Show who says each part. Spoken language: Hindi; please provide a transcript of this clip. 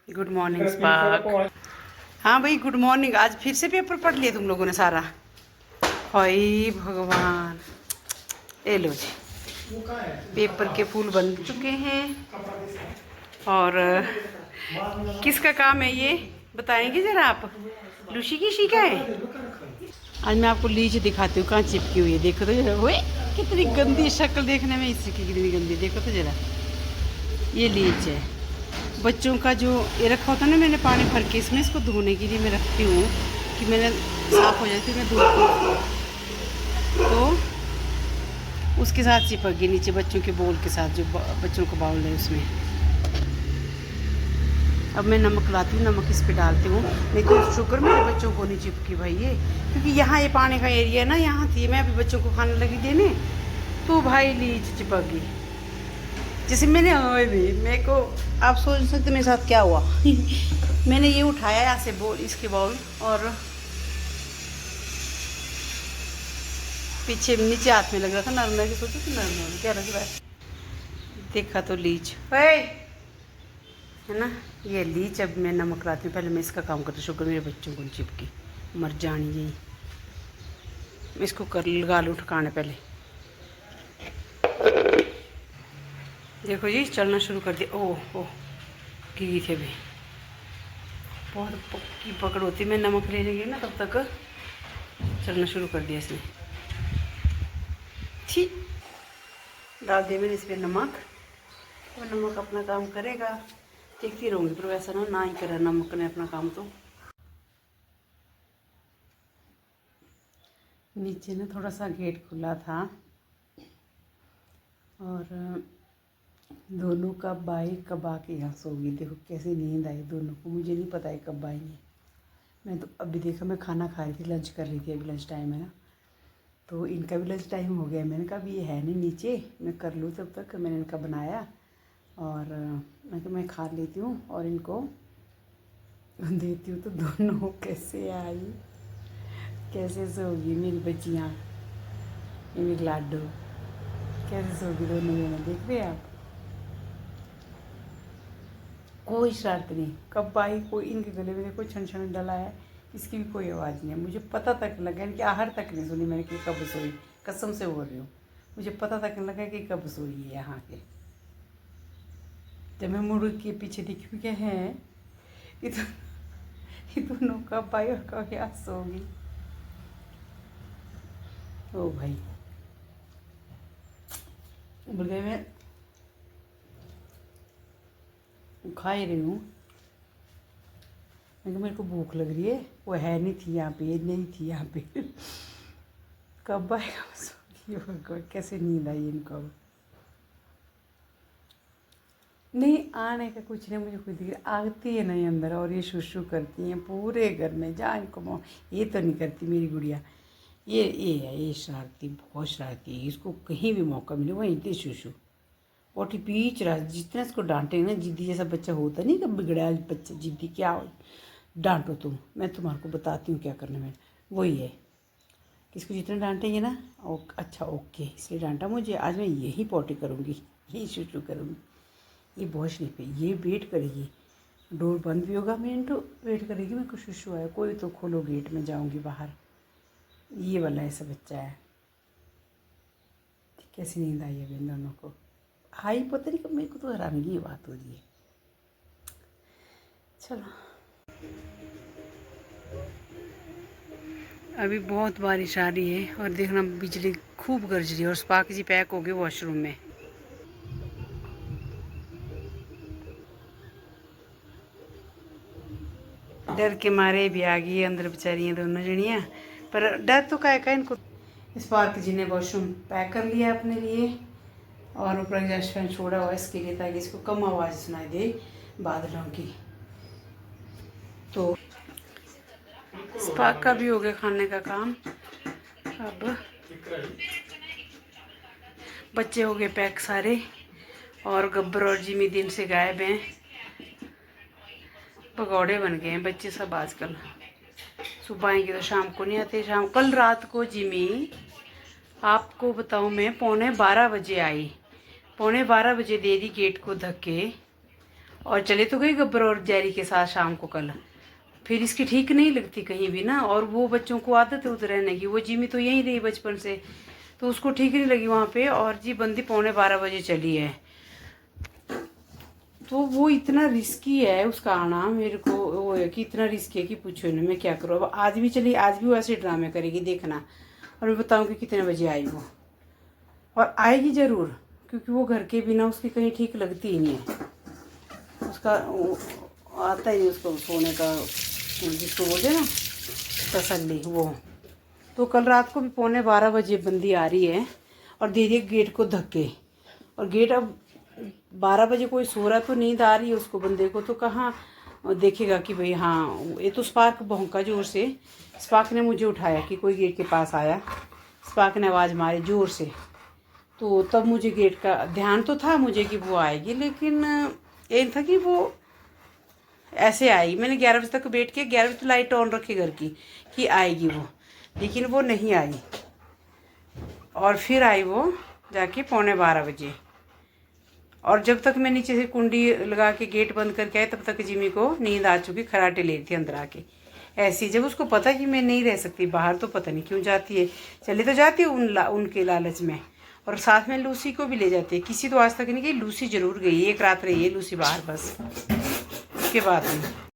Speaker 1: Good morning spark. हाँ भाई गुड मॉर्निंग। आज फिर से पेपर पढ़ लिया तुम लोगों ने सारा। हाय भगवान, ये लो जी, पेपर के फूल बन चुके हैं। और किसका काम है ये बताएंगे जरा आप? लूसी की शीका है। आज मैं आपको लीच दिखाती हूँ कहाँ चिपकी हुई है। देखो तो जरा, हुए कितनी गंदी शक्ल देखने में इसकी, कितनी गंदी। देखो तो जरा, ये लीच है। बच्चों का जो ये रखा होता है ना, मैंने पानी भर के इसमें इसको धोने के लिए मैं रखती हूँ कि मैंने साफ़ हो जाती है, मैं धोती हूँ तो उसके साथ चिपक गई नीचे बच्चों के बोल के साथ, जो बच्चों का बाउल है उसमें। अब मैं नमक लाती हूँ, नमक इस पे डालती हूँ। नहीं तो शुक्र मेरे बच्चों को नहीं चिपकी भाई ये, क्योंकि यहाँ ये पानी का एरिया है ना, यहाँ थी। मैं अभी बच्चों को खाने लगी देने तो भाई लीच चिपक गई। जैसे मैंने आए भी मेरे को, आप सोच सकते मेरे साथ क्या हुआ। मैंने ये उठाया यहाँ से बोल, इसके बाउल, और पीछे नीचे हाथ में लग रहा था नरम है कि सोचो कि नरम है क्या लग रहा है। देखा तो लीच है ना, ये लीच। अब मैं नमक लाती हूँ, पहले मैं इसका काम करती हूँ। शुक्र मेरे बच्चों को चिपकी, मर जानी यही। मैं इसको कर लगा लूँ ठिकाने पहले। देखो जी चलना शुरू कर दिया। ओह ओह, गिरी थे अभी। बहुत पक्की पकड़ होती। मैं नमक लेने गई ना तब तक चलना शुरू कर दिया इसने। ठीक, डाल दिया मैंने इस पर नमक, और नमक अपना काम करेगा। देखती रहूँगी, पर वैसा ना ही करा नमक ने अपना काम। तो नीचे ना थोड़ा सा गेट खुला था, और दोनों कब आई कब आके यहाँ सोगी। देखो कैसे नींद आई दोनों को, मुझे नहीं पता है कब आएंगी। मैं तो अभी देखा, मैं खाना खा रही थी, लंच कर रही थी, अभी लंच टाइम है ना, तो इनका भी लंच टाइम हो गया। मैंने कहा अभी ये है नहीं नीचे, मैं कर लूँ तब तक। मैंने इनका बनाया और मैं कहा मैं खा लेती हूँ और इनको देती हूँ। तो दोनों कैसे आई, कैसे सोगी मेरी बच्चियाँ, ये मेरी लाडो कैसे सोगी दोनों जने। देख रहे हैं आप, कोई शरारत नहीं। कब आई, कोई इनके गले में देखो छन छन डला है, इसकी भी कोई आवाज़ नहीं है। मुझे पता तक लगा, इनकी आहट तक नहीं सुनी मैंने कि कब सोई। कसम से बोल रही हूँ, मुझे पता तक नहीं लगा कि कब सोई है यहाँ के। जब मैं मुड़ के पीछे देखी क्या है, ये दोनों कब आई और कब यहाँ सोगी। ओ भाई, बोल गए मैं खा ही रही हूँ। मैं मेरे को भूख लग रही है, वो है नहीं थी यहाँ पे, ये नहीं थी यहाँ पे। कब आएगा सोगी। भगवान कैसे नींद आई इनको। नहीं आने का कुछ नहीं, मुझे खुद ही आती है नहीं अंदर, और ये शुशु करती हैं पूरे घर में। जा इनको ये तो नहीं करती मेरी गुड़िया। ये है, ये शरारती, बहुत शरारती है। इसको कहीं भी मौका मिले वहीं पे शुशु पोटी पीच रहा। जितना इसको डांटे ना, जिद्दी जैसा बच्चा होता नहीं, कब बिगड़ा बच्चा जिद्दी क्या हो, डांटो तुम, मैं तुम्हारे को बताती हूँ क्या करना है। वही है, किसको जितना डांटेंगे ना अच्छा ओके, इसलिए डांटा मुझे। आज मैं यही पोटी करूँगी, यही शुशु करूँगी। ये बहुत नहीं पे, ये वेट करेगी। डोर बंद भी होगा, मिनटो वेट करेगी मेरे को शुशु आया, कोई तो खोलो गेट में जाऊँगी बाहर। ये वाला ऐसा बच्चा है। कैसी नींद आई है इन दोनों को। आई पता नहीं कब, मेरे को तो हैरानगी की बात हो रही है। चलो, अभी बहुत बारिश आ रही है, और देखना बिजली खूब गरज रही है, और स्पार्क जी पैक हो गए वॉशरूम में। डर के मारे भी आ गई अंदर बेचारियाँ दोनों जनियाँ, पर डर तो का इनको। स्पार्क जी ने वॉशरूम पैक कर लिया अपने लिए, और ऊपर एग्जॉस्ट फैन छोड़ा हुआ इसके लिए, ताकि इसको कम आवाज़ सुनाई दे बादलों की। तो स्पार्क का भी हो गया खाने का काम। अब बच्चे हो गए पैक सारे, और गब्बर और जिमी दिन से गायब हैं। पकौड़े बन गए हैं बच्चे सब आजकल। सुबह आएंगे तो शाम को नहीं आते। शाम कल रात को जिमी, आपको बताऊं, मैं 11:15 बजे आई। 11:15 बजे दे दी गेट को धक्के, और चले तो गई गब्बर और जैरी के साथ शाम को कल। फिर इसकी ठीक नहीं लगती कहीं भी ना, और वो बच्चों को आदत है उधर रहने की। वो जिमी तो यहीं रही बचपन से, तो उसको ठीक नहीं लगी वहाँ पे। और जी बंदी 11:15 चली है। तो वो इतना रिस्की है उसका आना, मेरे को वो है कि इतना रिस्की है कि पूछो ना, मैं क्या करूँ। अब आज भी चली, आज भी वो ऐसे ड्रामे करेगी देखना। और मैं बताऊँगी कितने बजे आई वो, और आएगी ज़रूर, क्योंकि वो घर के बिना उसकी कहीं ठीक लगती ही नहीं है। उसका आता ही नहीं उसको सोने का, जिसको बोलते ना तसल्ली, वो। तो कल रात को भी 11:15 बंदी आ रही है और दे रही है गेट को धक्के। और गेट अब 12 बजे कोई सो रहा तो नींद आ रही है उसको, बंदे को, तो कहाँ देखेगा कि भाई हाँ। ये तो स्पार्क भौंका जोर से, स्पार्क ने मुझे उठाया कि कोई गेट के पास आया। स्पार्क ने आवाज़ मारी जोर से, तो तब मुझे गेट का ध्यान तो था मुझे कि वो आएगी, लेकिन ये था कि वो ऐसे आई। मैंने 11 बजे तक वेट किया, 11 बजे तो लाइट ऑन रखी घर की कि आएगी वो, लेकिन वो नहीं आई। और फिर आई वो जाके 11:15 और जब तक मैं नीचे से कुंडी लगा के गेट बंद करके आई, तब तक जिमी को नींद आ चुकी, खराटे ले रही थी अंदर आके ऐसी। जब उसको पता कि मैं नहीं रह सकती बाहर, तो पता नहीं क्यों जाती है। चले तो जाती है उनके लालच में, और साथ में लूसी को भी ले जाती है। किसी तो आज तक नहीं गई, लूसी जरूर गई, एक रात रही है लूसी बाहर बस, उसके बाद नहीं।